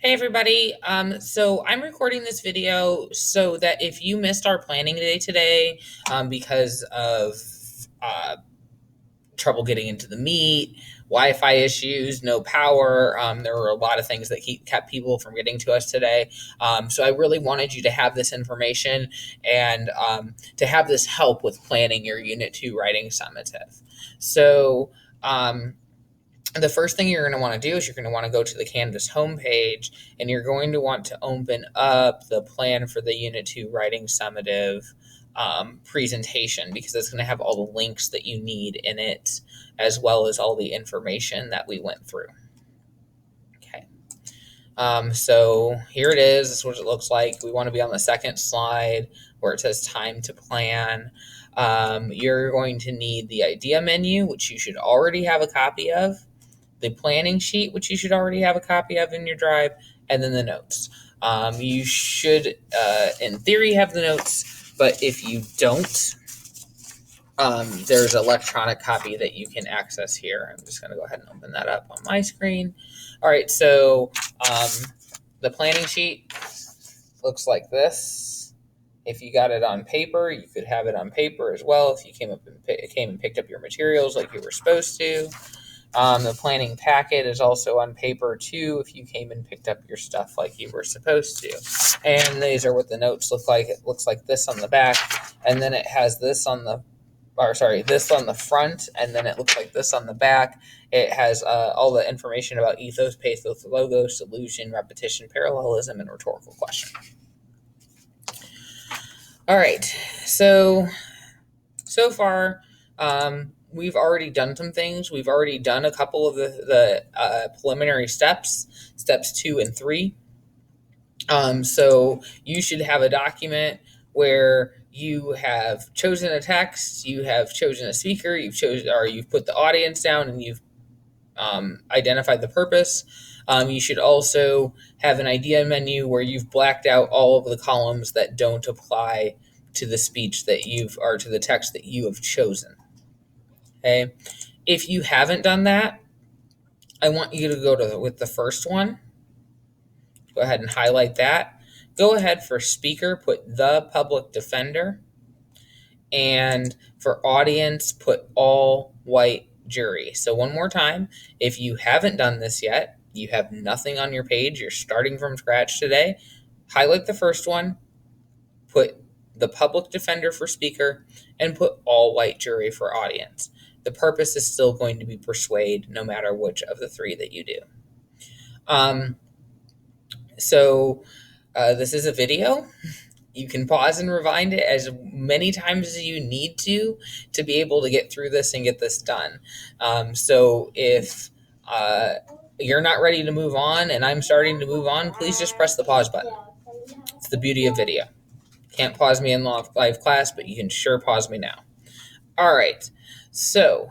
Hey everybody. So I'm recording this video so that if you missed our planning day today because of uh, trouble getting into the meet, Wi-Fi issues, no power, there were a lot of things that kept people from getting to us today. So I really wanted you to have this information and to have this help with planning your Unit 2 writing summative. So the first thing you're going to want to do is you're going to want to go to the Canvas homepage and you're going to want to open up the plan for the Unit 2 Writing Summative presentation because it's going to have all the links that you need in it as well as all the information that we went through. Okay. So here it is. This is what it looks like. We want to be on the second slide where it says time to plan. You're going to need the idea menu, which you should already have a copy of, the planning sheet, which you should already have a copy of in your drive, and then the notes. You should, in theory, have the notes, but if you don't, there's an electronic copy that you can access here. I'm just going to go ahead and open that up on my screen. All right, so the planning sheet looks like this. If you got it on paper, you could have it on paper as well if you came and picked up your materials like you were supposed to. The planning packet is also on paper too if you came and picked up your stuff like you were supposed to. And these are what the notes look like. It looks like this on the back, and then it has this on the this on the front, and then it looks like this on the back. It has all the information about ethos, pathos, logos, solution, repetition, parallelism, and rhetorical question. All right, so far, we've already done some things. We've already done a couple of the preliminary steps 2 and 3. So you should have a document where you have chosen a text, you have chosen a speaker, you've put the audience down, and you've identified the purpose. You should also have an idea menu where you've blacked out all of the columns that don't apply to the speech that or to the text that you have chosen. Okay. If you haven't done that, I want you to go with the first one. Go ahead and highlight that. Go ahead for speaker, put the public defender. And for audience, put all white jury. So one more time, if you haven't done this yet, you have nothing on your page, you're starting from scratch today, highlight the first one, put the public defender for speaker, and put all white jury for audience. The purpose is still going to be persuade no matter which of the three that you do. This is a video. You can pause and rewind it as many times as you need to be able to get through this and get this done. So if you're not ready to move on and I'm starting to move on, please just press the pause button. It's the beauty of video. Can't pause me in live class, but you can sure pause me now. All right. So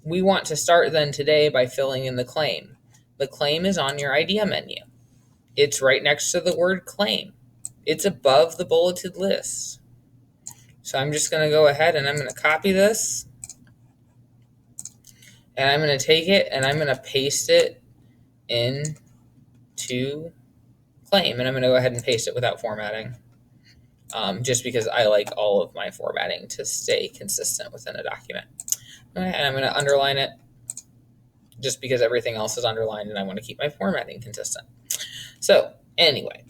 we want to start then today by filling in the claim. The claim is on your idea menu. It's right next to the word claim. It's above the bulleted list. So I'm just going to go ahead and I'm going to copy this. And I'm going to take it and I'm going to paste it into claim. And I'm going to go ahead and paste it without formatting. Just because I like all of my formatting to stay consistent within a document. And I'm going to underline it just because everything else is underlined and I want to keep my formatting consistent. So anyway,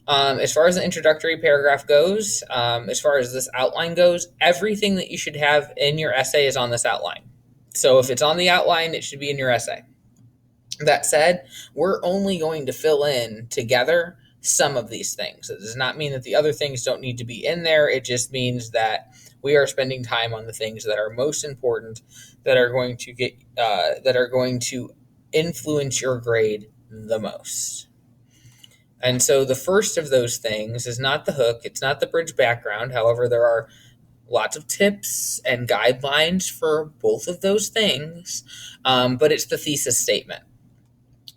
as far as the introductory paragraph goes, as far as this outline goes, everything that you should have in your essay is on this outline. So if it's on the outline, it should be in your essay. That said, we're only going to fill in together some of these things. It does not mean that the other things don't need to be in there. It just means that we are spending time on the things that are most important, that are going to influence your grade the most. And so the first of those things is not the hook. It's not the bridge background. However, there are lots of tips and guidelines for both of those things, but it's the thesis statement.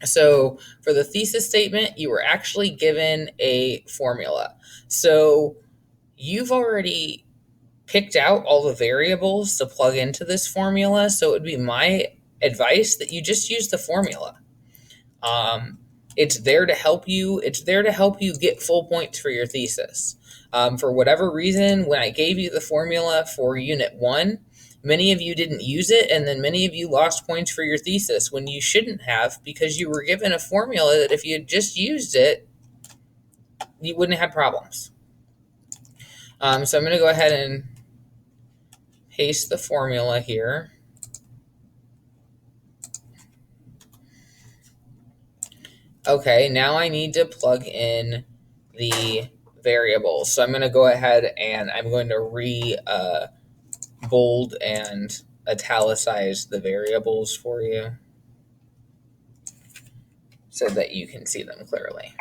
So for the thesis statement, you were actually given a formula. So you've already picked out all the variables to plug into this formula. So it would be my advice that you just use the formula. It's there to help you. It's there to help you get full points for your thesis. For whatever reason, when I gave you the formula for Unit 1, many of you didn't use it, and then many of you lost points for your thesis when you shouldn't have, because you were given a formula that if you had just used it, you wouldn't have had problems. So I'm going to go ahead and paste the formula here. Okay, now I need to plug in the variables. So I'm going to go ahead and I'm going to bold and italicize the variables for you so that you can see them clearly.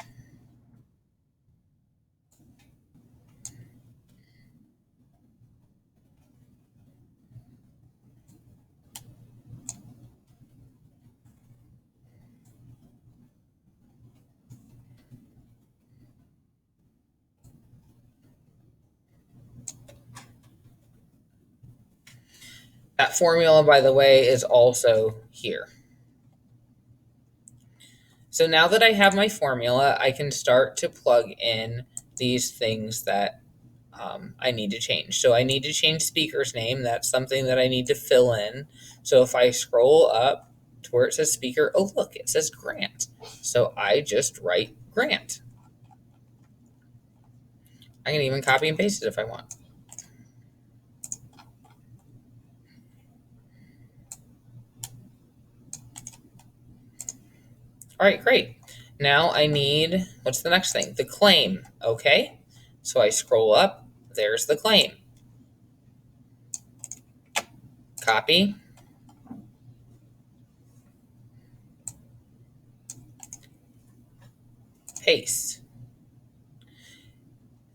That formula, by the way, is also here. So now that I have my formula, I can start to plug in these things that I need to change. So I need to change speaker's name. That's something that I need to fill in. So if I scroll up to where it says speaker, oh, look, it says Grant. So I just write Grant. I can even copy and paste it if I want. All right, great. Now I need, what's the next thing? The claim, okay? So I scroll up, there's the claim. Copy, paste.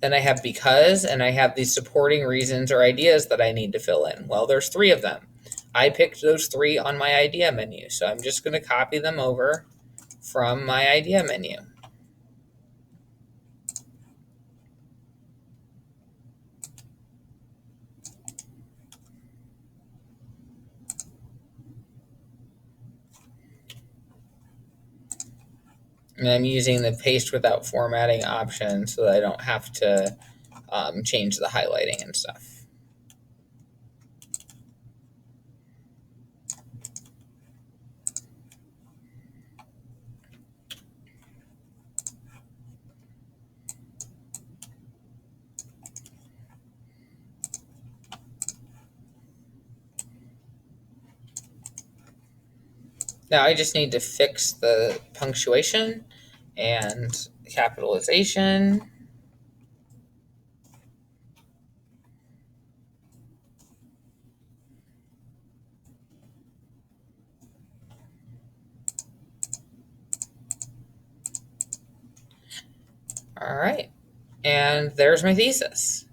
Then I have because, and I have these supporting reasons or ideas that I need to fill in. Well, there's 3 of them. I picked those 3 on my idea menu, so I'm just going to copy them over from my idea menu. And I'm using the paste without formatting option so that I don't have to change the highlighting and stuff. Now I just need to fix the punctuation and capitalization. All right, and there's my thesis.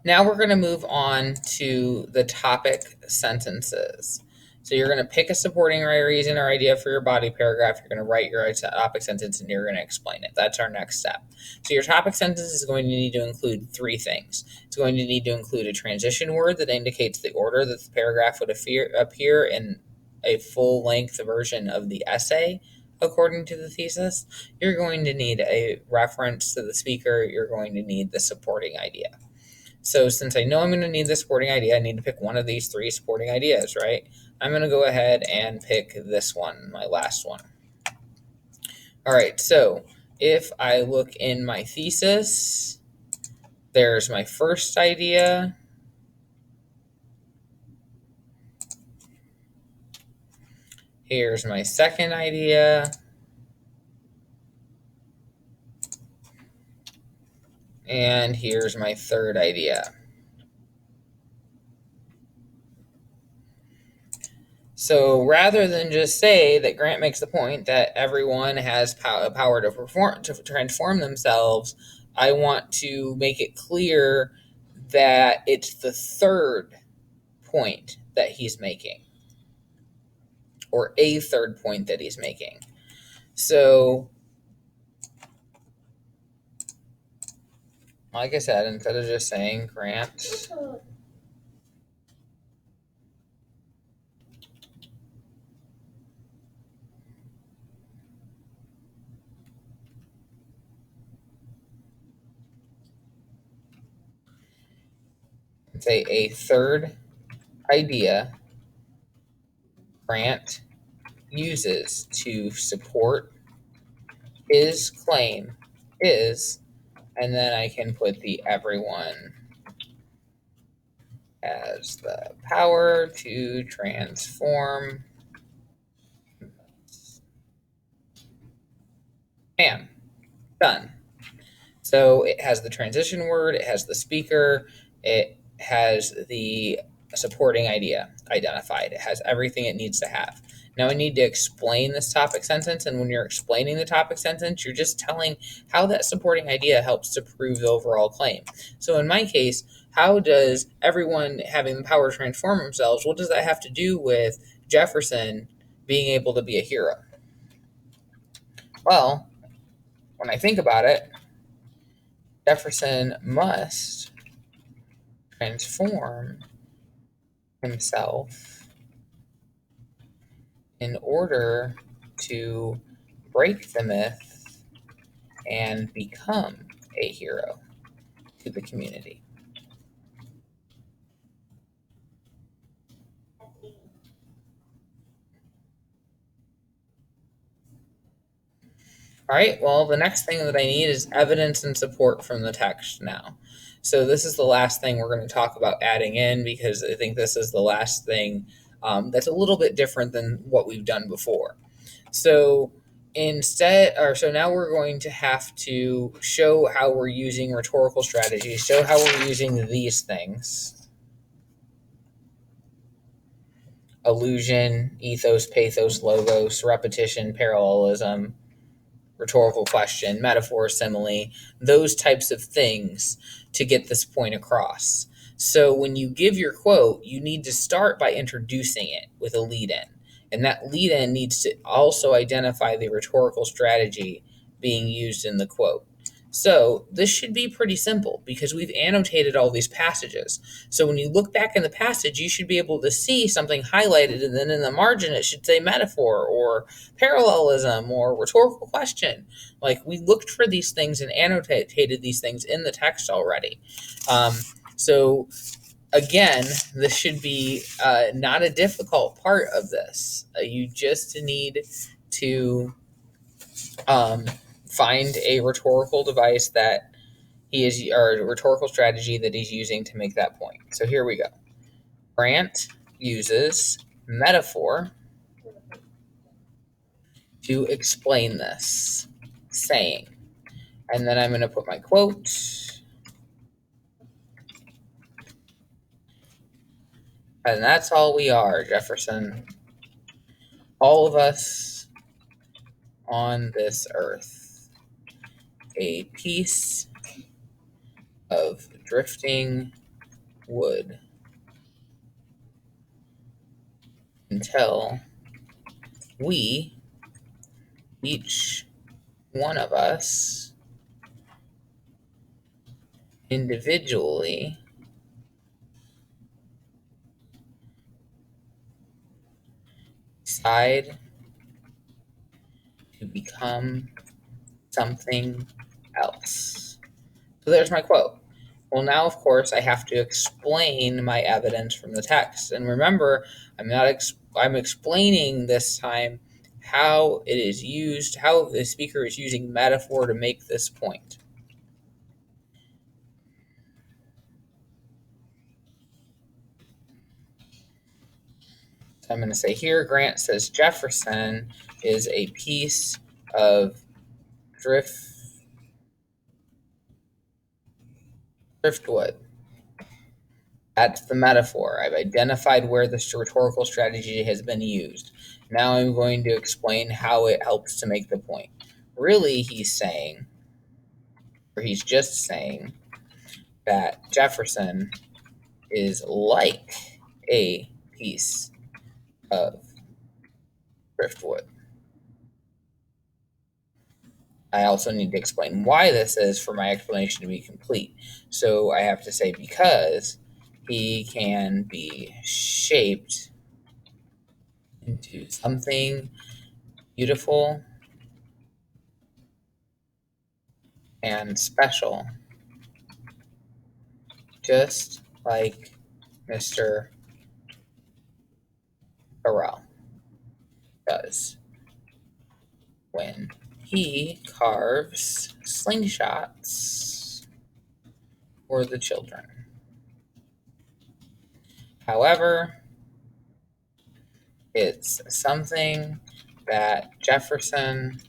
Now we're going to move on to the topic sentences. So you're going to pick a supporting reason or idea for your body paragraph. You're going to write your topic sentence and you're going to explain it. That's our next step. So your topic sentence is going to need to include 3 things. It's going to need to include a transition word that indicates the order that the paragraph would appear in a full-length version of the essay according to the thesis. You're going to need a reference to the speaker. You're going to need the supporting idea. So since I know I'm going to need the supporting idea, I need to pick one of these 3 supporting ideas, right? I'm going to go ahead and pick this one, my last one. All right, so if I look in my thesis, there's my first idea. Here's my second idea. And here's my third idea. So rather than just say that Grant makes the point that everyone has power to transform themselves, I want to make it clear that it's the third point that he's making, or a third point that he's making. So Like I said, instead of just saying Grant say a third idea Grant uses to support his claim is, and then I can put the everyone has the power to transform. Bam, done. So it has the transition word, it has the speaker, it has the supporting idea identified, it has everything it needs to have. Now I need to explain this topic sentence, and when you're explaining the topic sentence, you're just telling how that supporting idea helps to prove the overall claim. So in my case, how does everyone having the power to transform themselves, what does that have to do with Jefferson being able to be a hero? Well, when I think about it, Jefferson must transform himself in order to break the myth and become a hero to the community. All right, well, the next thing that I need is evidence and support from the text now. So, this is the last thing we're going to talk about adding in because I think this is the last thing that's a little bit different than what we've done before. So, so now we're going to have to show how we're using rhetorical strategies, show how we're using these things: allusion, ethos, pathos, logos, repetition, parallelism, rhetorical question, metaphor, simile, those types of things to get this point across. So when you give your quote, you need to start by introducing it with a lead in. And that lead in needs to also identify the rhetorical strategy being used in the quote. So this should be pretty simple because we've annotated all these passages. So when you look back in the passage, you should be able to see something highlighted, and then in the margin it should say metaphor or parallelism or rhetorical question. Like, we looked for these things and annotated these things in the text already. So again, this should be not a difficult part of this. You just need to find a rhetorical device that he is, or a rhetorical strategy that he's using to make that point. So here we go. Grant uses metaphor to explain this, saying, and then I'm going to put my quote, and that's all we are, Jefferson. All of us on this earth. A piece of drifting wood until we, each one of us, individually decide to become something else. So there's my quote. Well, now, of course, I have to explain my evidence from the text. And remember, I'm explaining this time how it is used, how the speaker is using metaphor to make this point. So I'm going to say here, Grant says Jefferson is a piece of driftwood. That's the metaphor. I've identified where this rhetorical strategy has been used. Now I'm going to explain how it helps to make the point. Really, he's saying, or he's just saying, that Jefferson is like a piece of driftwood. I also need to explain why this is for my explanation to be complete. So I have to say because he can be shaped into something beautiful and special, just like Mr. Burrell does when he carves slingshots for the children. However, it's something that Jefferson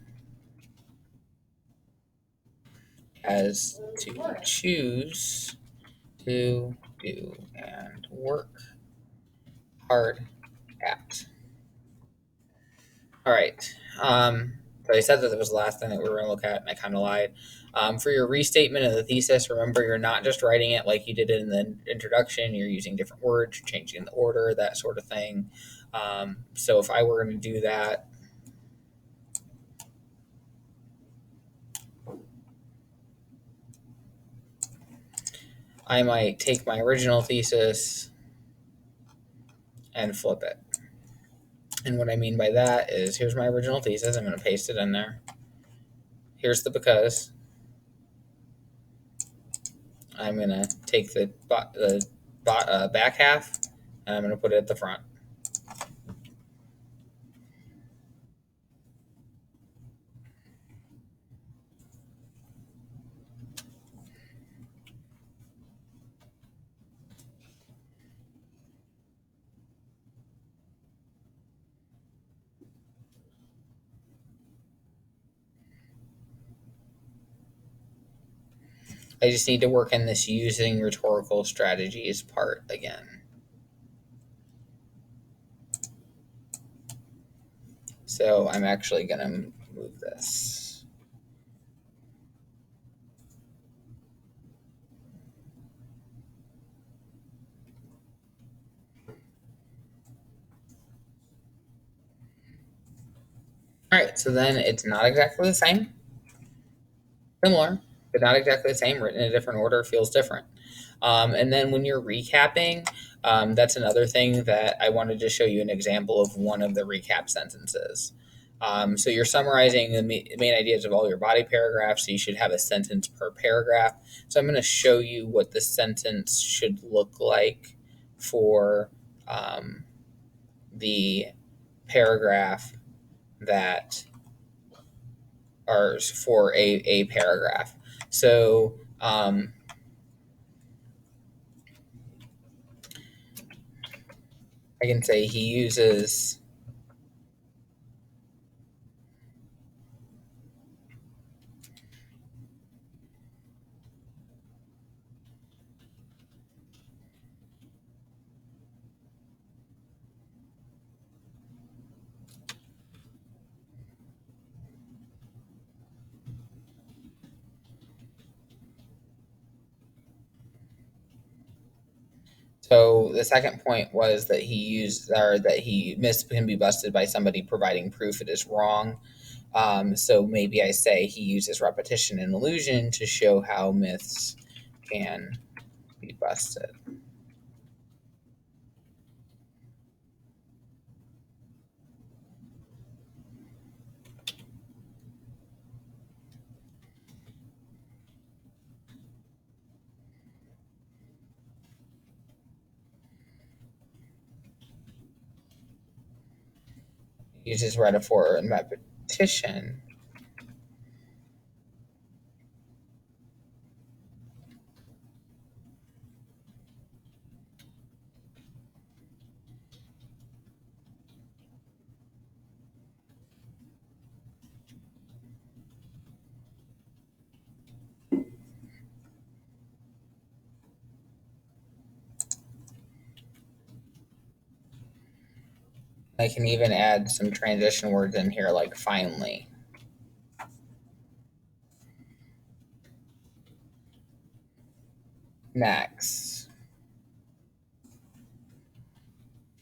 has to choose to do and work hard at. All right. So I said that was the last thing that we were going to look at, and I kind of lied. For your restatement of the thesis, remember you're not just writing it like you did in the introduction. You're using different words, changing the order, that sort of thing. So if I were going to do that, I might take my original thesis and flip it. And what I mean by that is here's my original thesis. I'm going to paste it in there. Here's the because. I'm going to take the back half and I'm going to put it at the front. I just need to work in this using rhetorical strategies part again. So I'm actually going to move this. All right, so then it's not exactly the same. Similar, but not exactly the same. Written in a different order feels different. And then when you're recapping, that's another thing that I wanted to show you an example of one of the recap sentences. So you're summarizing the main ideas of all your body paragraphs, so you should have a sentence per paragraph. So I'm going to show you what the sentence should look like for the paragraph that are for a paragraph. So I can say he uses so the second point was that he used or that he myths can be busted by somebody providing proof it is wrong. So maybe I say he uses repetition and illusion to show how myths can be busted. He uses metaphor and repetition. I can even add some transition words in here like finally. Next.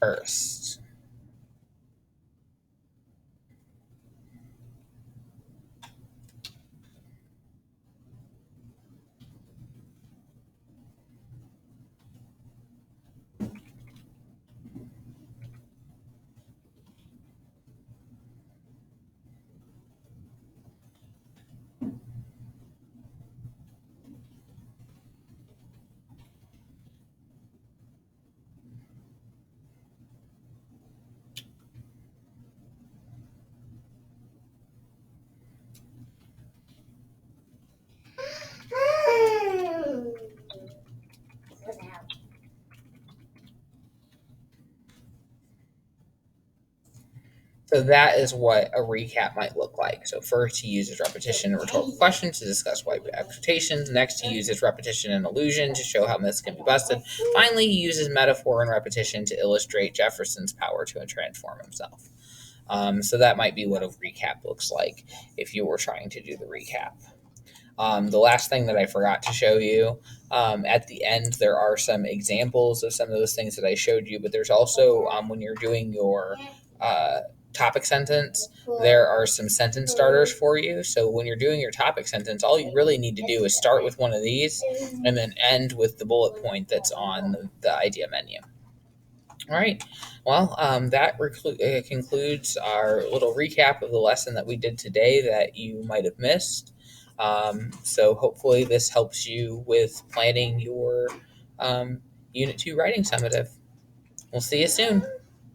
First. So that is what a recap might look like. So first, he uses repetition and rhetorical questions to discuss white expectations. Next, he uses repetition and allusion to show how myths can be busted. Finally, he uses metaphor and repetition to illustrate Jefferson's power to transform himself. So that might be what a recap looks like if you were trying to do the recap. The last thing that I forgot to show you, at the end, there are some examples of some of those things that I showed you, but there's also, when you're doing your uh, topic sentence, there are some sentence starters for you. So when you're doing your topic sentence, all you really need to do is start with one of these and then end with the bullet point that's on the idea menu. All right. Well, that concludes our little recap of the lesson that we did today that you might have missed. So hopefully this helps you with planning your Unit 2 writing summative. We'll see you soon.